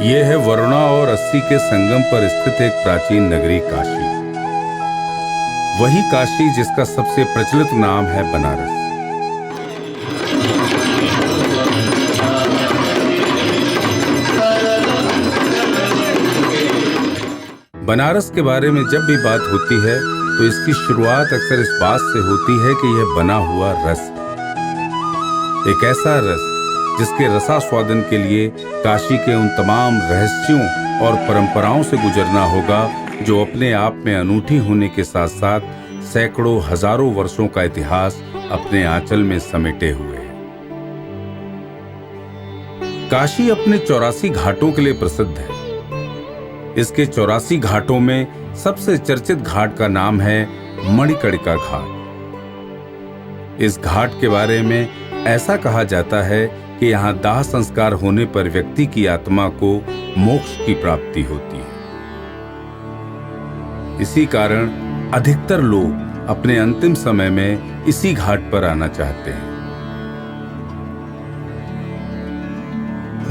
ये है वरुणा और अस्सी के संगम पर स्थित एक प्राचीन नगरी काशी। वही काशी जिसका सबसे प्रचलित नाम है बनारस। बनारस के बारे में जब भी बात होती है तो इसकी शुरुआत अक्सर इस बात से होती है कि यह बना हुआ रस है। एक ऐसा रस जिसके रसास्वादन के लिए काशी के उन तमाम रहस्यों और परंपराओं से गुजरना होगा जो अपने आप में अनूठी होने के साथ साथ सैकड़ों हजारों वर्षों का इतिहास अपने आंचल में समेटे हुए है। काशी अपने 84 घाटों के लिए प्रसिद्ध है। इसके 84 घाटों में सबसे चर्चित घाट का नाम है मणिकर्णिका घाट। इस घाट के बारे में ऐसा कहा जाता है कि यहाँ दाह संस्कार होने पर व्यक्ति की आत्मा को मोक्ष की प्राप्ति होती है। इसी कारण अधिकतर लोग अपने अंतिम समय में इसी घाट पर आना चाहते हैं।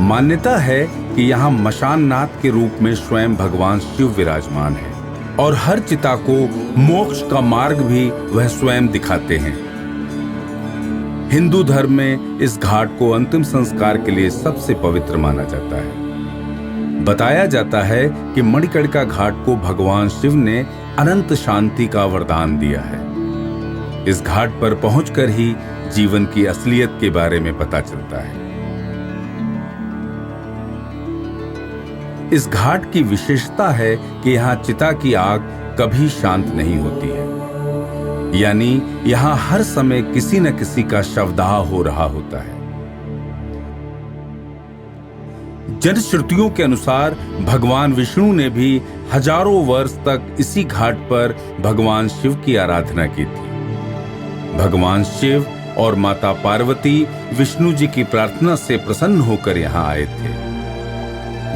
मान्यता है कि यहाँ मशान नाथ के रूप में स्वयं भगवान शिव विराजमान है और हर चिता को मोक्ष का मार्ग भी वह स्वयं दिखाते हैं। हिंदू धर्म में इस घाट को अंतिम संस्कार के लिए सबसे पवित्र माना जाता है। बताया जाता है कि मणिकर्णिका घाट को भगवान शिव ने अनंत शांति का वरदान दिया है। इस घाट पर पहुंचकर ही जीवन की असलियत के बारे में पता चलता है। इस घाट की विशेषता है कि यहाँ चिता की आग कभी शांत नहीं होती है, यानी यहाँ हर समय किसी न किसी का शवदाह हो रहा होता है। जनश्रुतियों के अनुसार भगवान विष्णु ने भी हजारों वर्ष तक इसी घाट पर भगवान शिव की आराधना की थी। भगवान शिव और माता पार्वती विष्णु जी की प्रार्थना से प्रसन्न होकर यहाँ आए थे।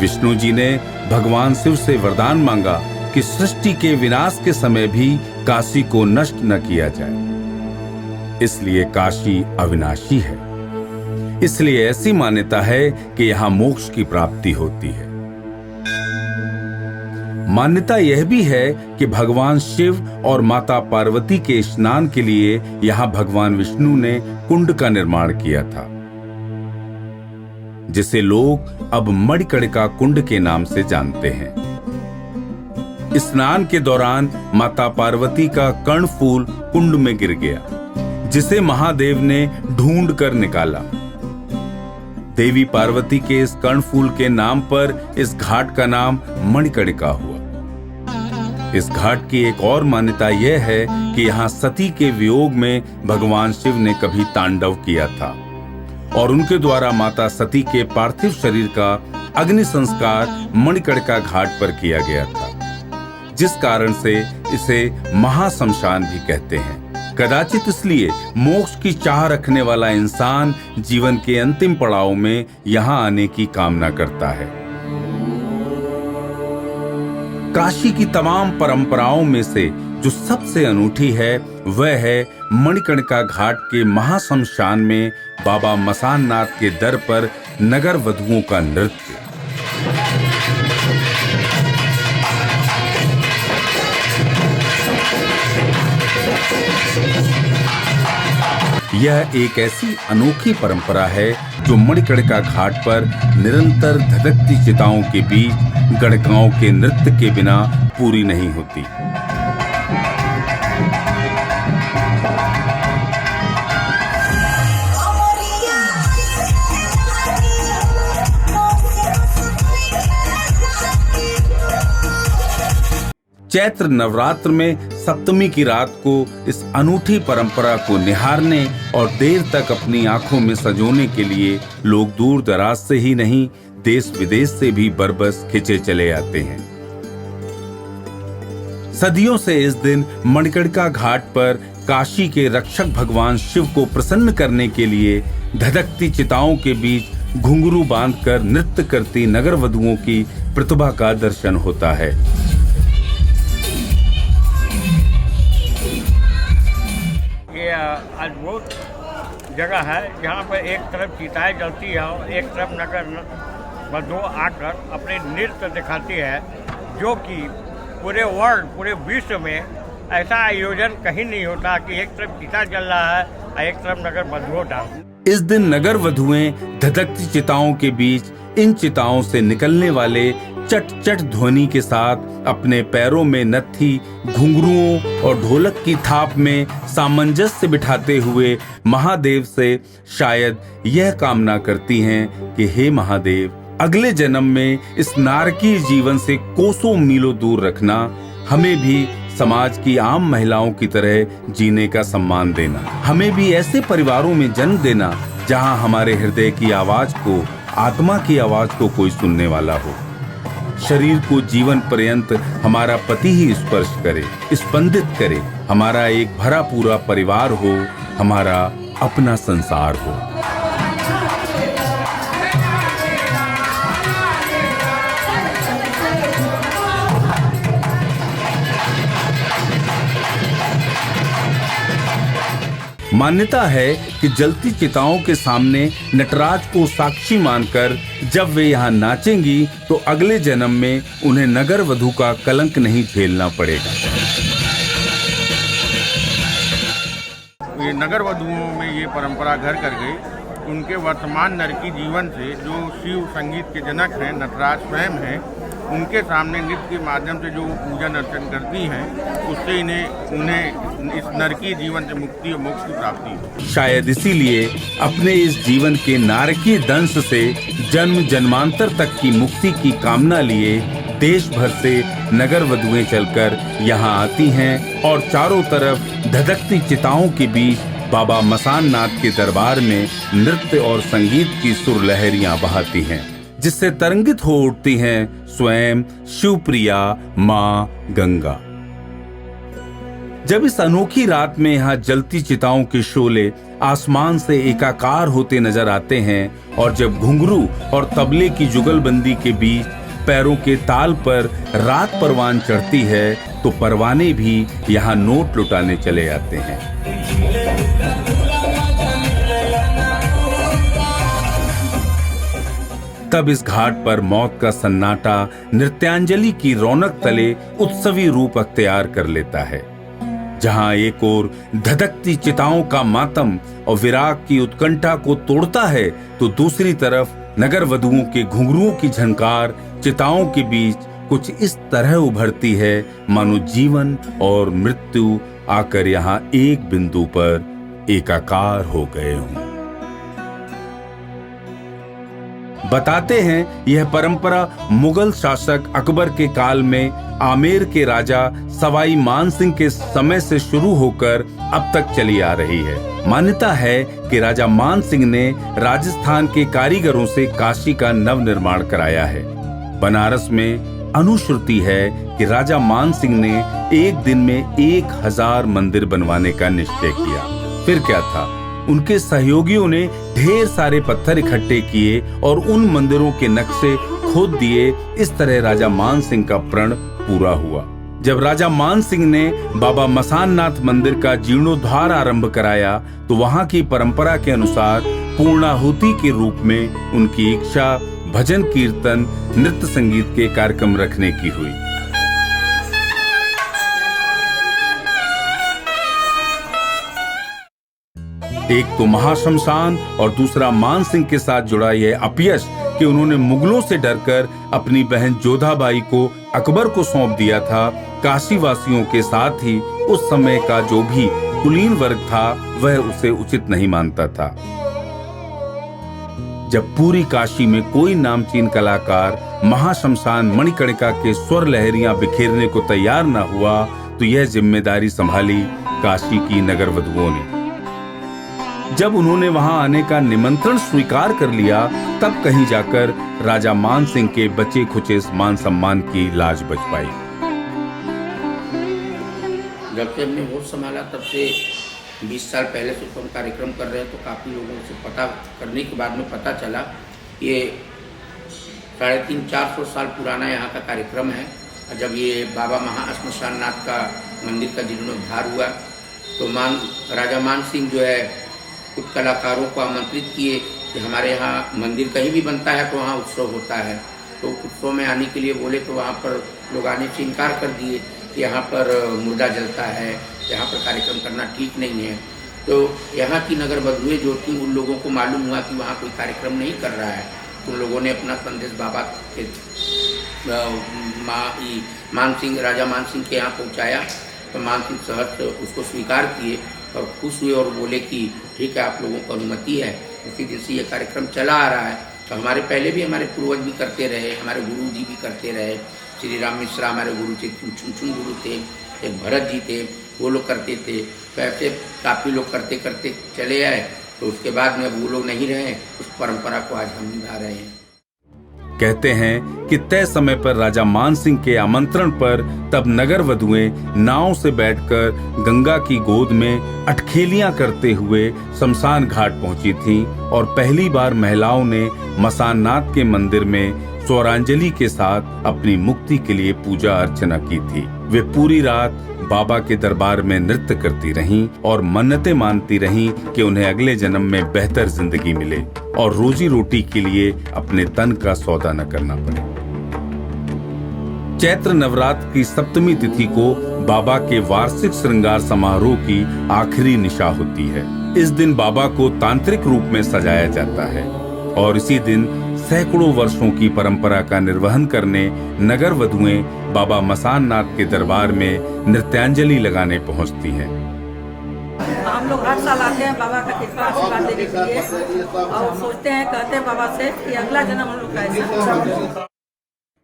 विष्णु जी ने भगवान शिव से वरदान मांगा कि सृष्टि के विनाश के समय भी काशी को नष्ट न किया जाए। इसलिए काशी अविनाशी है। इसलिए ऐसी मान्यता है कि यहां मोक्ष की प्राप्ति होती है। मान्यता यह भी है कि भगवान शिव और माता पार्वती के स्नान के लिए यहां भगवान विष्णु ने कुंड का निर्माण किया था, जिसे लोग अब मणिकर्णिका कुंड के नाम से जानते हैं। स्नान के दौरान माता पार्वती का कर्णफूल कुंड में गिर गया, जिसे महादेव ने ढूंढ कर निकाला। देवी पार्वती के इस कर्णफूल के नाम पर इस घाट का नाम मणिकर्णिका हुआ। इस घाट की एक और मान्यता यह है कि यहाँ सती के वियोग में भगवान शिव ने कभी तांडव किया था और उनके द्वारा माता सती के पार्थिव शरीर का अग्नि संस्कार मणिकर्णिका घाट पर किया गया था, जिस कारण से इसे महाश्मशान भी कहते हैं। कदाचित इसलिए मोक्ष की चाह रखने वाला इंसान जीवन के अंतिम पड़ाव में यहाँ आने की कामना करता है। काशी की तमाम परंपराओं में से जो सबसे अनूठी है वह है मणिकर्णिका घाट के महाश्मशान में बाबा मसान नाथ के दर पर नगर वधुओं का नृत्य। यह एक ऐसी अनोखी परंपरा है जो मणिकर्णिका घाट पर निरंतर धधकती चिताओं के बीच गणकाओं के नृत्य के बिना पूरी नहीं होती। चैत्र नवरात्र में सप्तमी की रात को इस अनूठी परंपरा को निहारने और देर तक अपनी आंखों में सजोने के लिए लोग दूर दराज से ही नहीं, देश विदेश से भी बरबस खिंचे चले आते हैं। सदियों से इस दिन मणिकर्णिका घाट पर काशी के रक्षक भगवान शिव को प्रसन्न करने के लिए धधकती चिताओं के बीच घुंघरू बांधकर नृत्य करती नगर वधुओं की प्रतिभा का दर्शन होता है। अद्भुत जगह है जहाँ पर एक तरफ चिताएं जलती है और एक तरफ नगर वधु आकर अपने नृत्य दिखाती है, जो कि पूरे वर्ल्ड, पूरे विश्व में ऐसा आयोजन कहीं नहीं होता कि एक तरफ चिता जल रहा है और एक तरफ नगर वधुओं डांस। इस दिन नगर वधुएं धधकती चिताओं के बीच इन चिताओं से निकलने वाले चट चट ध्वनि के साथ अपने पैरों में नत्थी, घुंघरुओं और ढोलक की थाप में सामंजस्य बिठाते हुए महादेव से शायद यह कामना करती हैं कि हे महादेव, अगले जन्म में इस नारकीय जीवन से कोसों मीलों दूर रखना, हमें भी समाज की आम महिलाओं की तरह जीने का सम्मान देना, हमें भी ऐसे परिवारों में जन्म देना जहां हमारे हृदय की आवाज को, आत्मा की आवाज को कोई सुनने वाला हो। शरीर को जीवन पर्यंत हमारा पति ही स्पर्श करे, स्पंदित करे, हमारा एक भरा पूरा परिवार हो, हमारा अपना संसार हो। मान्यता है कि जलती चिताओं के सामने नटराज को साक्षी मानकर जब वे यहाँ नाचेंगी तो अगले जन्म में उन्हें नगर वधु का कलंक नहीं झेलना पड़ेगा। ये नगर वधुओं में ये परंपरा घर कर गई। उनके वर्तमान नरकी जीवन से जो शिव संगीत के जनक हैं, नटराज स्वयं हैं, उनके सामने नृत्य के माध्यम से जो पूजन अर्चन करती हैं, उससे उन्हें इस नरकी जीवन से मुक्ति और मोक्ष की प्राप्ति हो। शायद इसीलिए अपने इस जीवन के नारकीय दंश से जन्म जन्मांतर तक की मुक्ति की कामना लिए देश भर से नगर वधुएं चलकर यहाँ आती हैं और चारों तरफ धधकती चिताओं के बीच बाबा मसान नाथ के दरबार में नृत्य और संगीत की सुर लहरियां बहाती हैं, जिससे तरंगित हो उठती हैं स्वयं शिवप्रिया माँ गंगा। जब इस अनोखी रात में यहाँ जलती चिताओं के शोले आसमान से एकाकार होते नजर आते हैं और जब घुंघरू और तबले की जुगलबंदी के बीच पैरों के ताल पर रात परवान चढ़ती है, तो परवाने भी यहाँ नोट लुटाने चले आते हैं। तब इस घाट पर मौत का सन्नाटा नृत्यांजलि की रौनक तले उत्सवी रूप अख्तियार कर लेता है, जहां एक ओर धधकती चिताओं का मातम और विराग की उत्कंठा को तोड़ता है, तो दूसरी तरफ नगर वधुओं के घुंघरुओं की झनकार चिताओं के बीच कुछ इस तरह उभरती है मानो जीवन और मृत्यु आकर यहाँ एक बिंदु पर एकाकार हो गए हों। बताते हैं यह परंपरा मुगल शासक अकबर के काल में आमेर के राजा सवाई मान सिंह के समय से शुरू होकर अब तक चली आ रही है। मान्यता है कि राजा मान सिंह ने राजस्थान के कारीगरों से काशी का नव निर्माण कराया है। बनारस में अनुश्रुति है कि राजा मान सिंह ने एक दिन में 1000 मंदिर बनवाने का निश्चय किया। फिर क्या था, उनके सहयोगियों ने ढेर सारे पत्थर इकट्ठे किए और उन मंदिरों के नक्शे खोद दिए। इस तरह राजा मान सिंह का प्रण पूरा हुआ। जब राजा मान सिंह ने बाबा मसान नाथ मंदिर का जीर्णोद्धार आरंभ कराया, तो वहां की परंपरा के अनुसार पूर्णाहुति के रूप में उनकी इच्छा भजन कीर्तन नृत्य संगीत के कार्यक्रम रखने की हुई। एक तो महाशमशान और दूसरा मान सिंह के साथ जुड़ा यह अपयश कि उन्होंने मुगलों से डरकर अपनी बहन जोधाबाई को अकबर को सौंप दिया था, काशी वासियों के साथ ही उस समय का जो भी कुलीन वर्ग था वह उसे उचित नहीं मानता था। जब पूरी काशी में कोई नामचीन कलाकार महाशमशान मणिकर्णिका के स्वर लहरियां बिखेरने को तैयार न हुआ, तो यह जिम्मेदारी संभाली काशी की नगर वधुओं ने। जब उन्होंने वहां आने का निमंत्रण स्वीकार कर लिया, तब कहीं जाकर राजा मान सिंह के बचे खुचे मान सम्मान की लाज बच पाई। जब से हमने होश संभाला तब से 20 साल पहले से हम कार्यक्रम कर रहे हैं, तो काफ़ी लोगों से पता करने के बाद में पता चला ये 350-400 साल पुराना यहाँ का कार्यक्रम है। जब ये बाबा महाश्मशान नाथ का मंदिर का जीर्णोद्धार हुआ, तो राजा मान सिंह जो है कुछ कलाकारों को आमंत्रित किए कि हमारे यहाँ मंदिर कहीं भी बनता है तो वहाँ उत्सव होता है, तो उत्सव में आने के लिए बोले तो वहाँ पर लोग आने से इनकार कर दिए कि यहाँ पर मुर्दा जलता है, यहाँ पर कार्यक्रम करना ठीक नहीं है। तो यहाँ की नगर बधुएँ जो थी उन लोगों को मालूम हुआ कि वहाँ कोई कार्यक्रम नहीं कर रहा है, तो उन लोगों ने अपना संदेश बाबा के राजा मान सिंह के यहाँ पहुँचाया। तो मान सिंह सहर्ष उसको स्वीकार किए और खुश हुए और बोले कि ठीक है, आप लोगों को अनुमति है। इसी दिन से ये कार्यक्रम चला आ रहा है। तो हमारे पहले भी हमारे पूर्वज भी करते रहे, हमारे गुरु जी भी करते रहे। श्री राम मिश्रा हमारे गुरु थे, चुन गुरु थे, एक भरत जी थे, वो लोग करते थे। वैसे काफ़ी लोग करते करते चले आए, तो उसके बाद में अब वो लोग नहीं रहे, उस परंपरा को आज हम निभा रहे हैं। कहते हैं कि तय समय पर राजा मान सिंह के आमंत्रण पर तब नगर वधुएं नाव से बैठकर गंगा की गोद में अटखेलियां करते हुए शमशान घाट पहुंची थीं और पहली बार महिलाओं ने मसाननाथ के मंदिर में स्वरांजलि के साथ अपनी मुक्ति के लिए पूजा अर्चना की थी। वे पूरी रात बाबा के दरबार में नृत्य करती रहीं और मन्नतें मानती रहीं कि उन्हें अगले जन्म में बेहतर जिंदगी मिले और रोजी रोटी के लिए अपने तन का सौदा न करना पड़े। चैत्र नवरात्र की सप्तमी तिथि को बाबा के वार्षिक श्रृंगार समारोह की आखिरी निशा होती है। इस दिन बाबा को तांत्रिक रूप में सजाया जाता है और इसी दिन सैकड़ों वर्षों की परंपरा का निर्वहन करने नगर वधुएं बाबा मसाननाथ के दरबार में नृत्यांजलि लगाने पहुंचती हैं। हम लोग हर साल आते हैं बाबा का कृपा आशीर्वाद देने के लिए और सोचते हैं, कहते हैं बाबा से कि अगला जन्म हम लोग का ऐसा।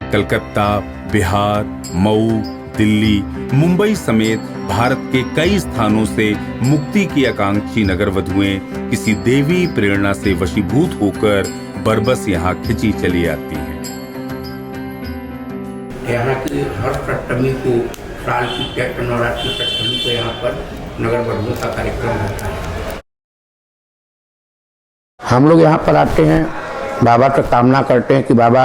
कलकत्ता, बिहार, मऊ, दिल्ली, मुंबई समेत भारत के कई स्थानों से मुक्ति की आकांक्षी नगर वधुएं किसी देवी प्रेरणा से वशीभूत होकर बरबस यहाँ खिंची चली आती हैं। यहाँ की हर अष्टमी को, साल की चैत्र नवरात्रि की अष्टमी को यहाँ पर नगर वधुओं का कार्यक्रम होता है। हम लोग यहाँ पर आते हैं, बाबा से कामना करते हैं कि बाबा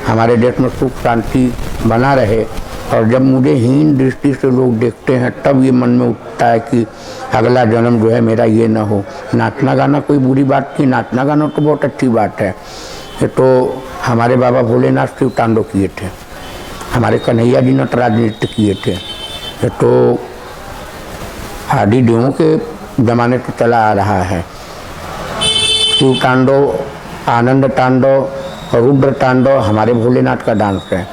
हमारे देश में सुख शांति बना रहे। और जब मुझे हीन दृष्टि से लोग देखते हैं तब ये मन में उठता है कि अगला जन्म जो है मेरा ये ना हो। नाचना गाना कोई बुरी बात नहीं, नाचना गाना तो बहुत अच्छी बात है। ये तो हमारे बाबा भोलेनाथ शिव तांडव किए थे, हमारे कन्हैया जी नटराज नृत्य किए थे। ये तो आदि देवों के जमाने से चला आ रहा है। शिव तांडव, आनंद तांडव, रुद्र तांडव हमारे भोलेनाथ का डांस है।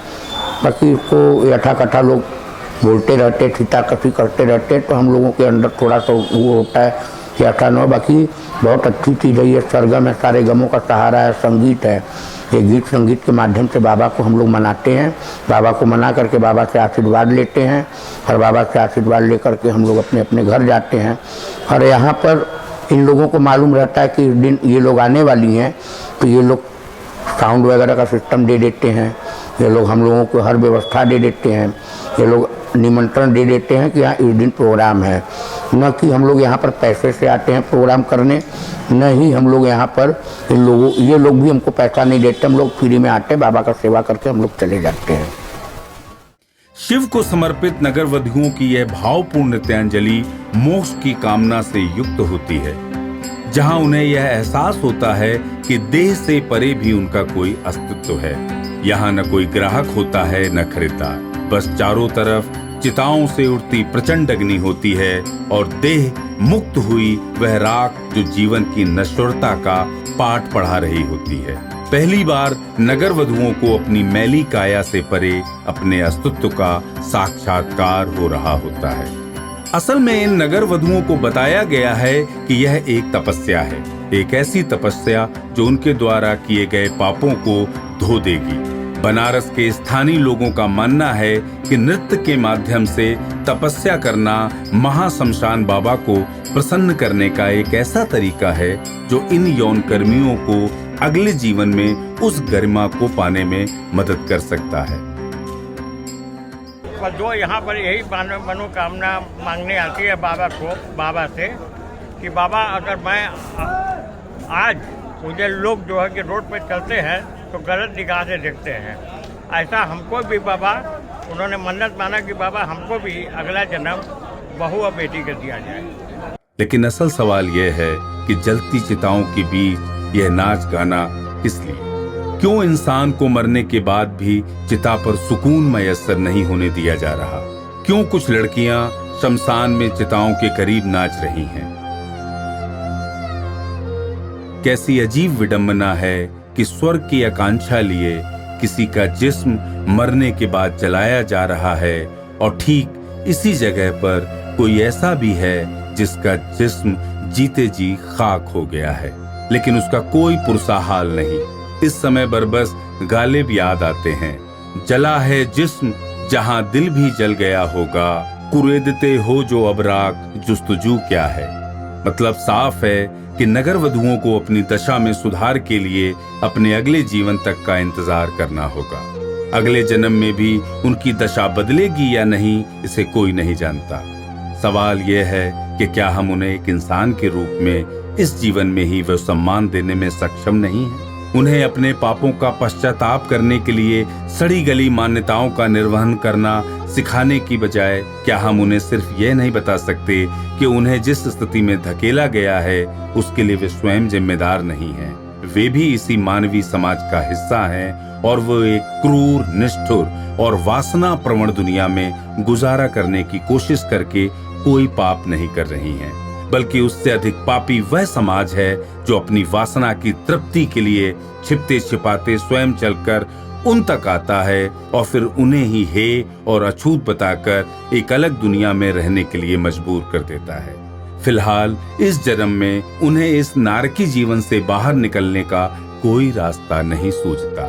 बाकी इसको यथा कथा लोग बोलते रहते, थीताकथी करते रहते, तो हम लोगों के अंदर थोड़ा सा वो होता है कि ऐसा न हो। बाकी बहुत अच्छी चीज़ है, ये सरगम है, सारे गमों का सहारा है, संगीत है। ये गीत संगीत के माध्यम से बाबा को हम लोग मनाते हैं। बाबा को मना करके बाबा से आशीर्वाद लेते हैं और बाबा से आशीर्वाद लेकर के हम लोग अपने अपने घर जाते हैं। और यहाँ पर इन लोगों को मालूम रहता है कि इस दिन ये लोग आने वाली हैं, तो ये लोग साउंड वगैरह का सिस्टम दे देते हैं, ये लोग हम लोगों को हर व्यवस्था दे देते हैं, ये लोग निमंत्रण दे देते हैं कि यहाँ इस दिन प्रोग्राम है। न कि हम लोग यहाँ पर पैसे से आते हैं प्रोग्राम करने, न ही हम लोग यहाँ पर ये लोग भी हमको पैसा नहीं देते, हम लोग फ्री में आते हैं, बाबा का सेवा करके हम लोग चले जाते हैं। शिव को समर्पित नगर वधुओं की यह भावपूर्ण नृत्यांजलि मोक्ष की कामना से युक्त होती है, जहां उन्हें यह एहसास होता है कि देह से परे भी उनका कोई अस्तित्व है। यहाँ न कोई ग्राहक होता है न खरीदार, बस चारों तरफ चिताओं से उठती प्रचंड अग्नि होती है और देह मुक्त हुई वह राख जो जीवन की नश्वरता का पाठ पढ़ा रही होती है। पहली बार नगर वधुओं को अपनी मैली काया से परे अपने अस्तित्व का साक्षात्कार हो रहा होता है। असल में इन नगर वधुओं को बताया गया है कि यह एक तपस्या है, एक ऐसी तपस्या जो उनके द्वारा किए गए पापों को धो देगी। बनारस के स्थानीय लोगों का मानना है कि नृत्य के माध्यम से तपस्या करना महाशमशान बाबा को प्रसन्न करने का एक ऐसा तरीका है जो इन यौन कर्मियों को अगले जीवन में उस गरिमा को पाने में मदद कर सकता है। पर जो यहाँ पर यही मनोकामना मांगने आती है बाबा से कि बाबा अगर मैं आज मुझे लोग जो है कि रोड पे चलते हैं तो गलत निगाह से देखते हैं, ऐसा हमको भी बाबा उन्होंने मन्नत माना कि बाबा हमको भी अगला जन्म बहू और बेटी का दिया जाए। लेकिन असल सवाल यह है कि जलती चिताओं के बीच यह नाच गाना किस लिए? क्यों इंसान को मरने के बाद भी चिता पर सुकून मयस्सर नहीं होने दिया जा रहा? क्यों कुछ लड़कियां शमशान में चिताओं के करीब नाच रही हैं? कैसी अजीब विडंबना है कि स्वर्ग की आकांक्षा लिए किसी का जिस्म मरने के बाद जलाया जा रहा है और ठीक इसी जगह पर कोई ऐसा भी है जिसका जिस्म जीते जी खाक हो गया है, लेकिन उसका कोई पुरसा हाल नहीं। इस समय बरबस गालिब याद आते हैं, जला है जिस्म जहां दिल भी जल गया होगा, कुरेदते हो जो अब राख जुस्तजू क्या है। मतलब साफ है कि नगर वधुओं को अपनी दशा में सुधार के लिए अपने अगले जीवन तक का इंतजार करना होगा। अगले जन्म में भी उनकी दशा बदलेगी या नहीं, इसे कोई नहीं जानता। सवाल यह है कि क्या हम उन्हें एक इंसान के रूप में इस जीवन में ही वह सम्मान देने में सक्षम नहीं हैं? उन्हें अपने पापों का पश्चाताप करने के लिए सड़ी गली मान्यताओं का निर्वहन करना सिखाने की बजाय क्या हम उन्हें सिर्फ ये नहीं बता सकते कि उन्हें जिस स्थिति में धकेला गया है उसके लिए वे स्वयं जिम्मेदार नहीं हैं? वे भी इसी मानवीय समाज का हिस्सा हैं और वो एक क्रूर, निष्ठुर और वासना प्रवण दुनिया में गुजारा करने की कोशिश करके कोई पाप नहीं कर रही हैं, बल्कि उससे अधिक पापी वह समाज है जो अपनी वासना की तृप्ति के लिए छिपते छिपाते स्वयं चलकर उन तक आता है और फिर उन्हें ही हे और अछूत बताकर एक अलग दुनिया में रहने के लिए मजबूर कर देता है। फिलहाल इस जन्म में उन्हें इस नारकी जीवन से बाहर निकलने का कोई रास्ता नहीं सूझता।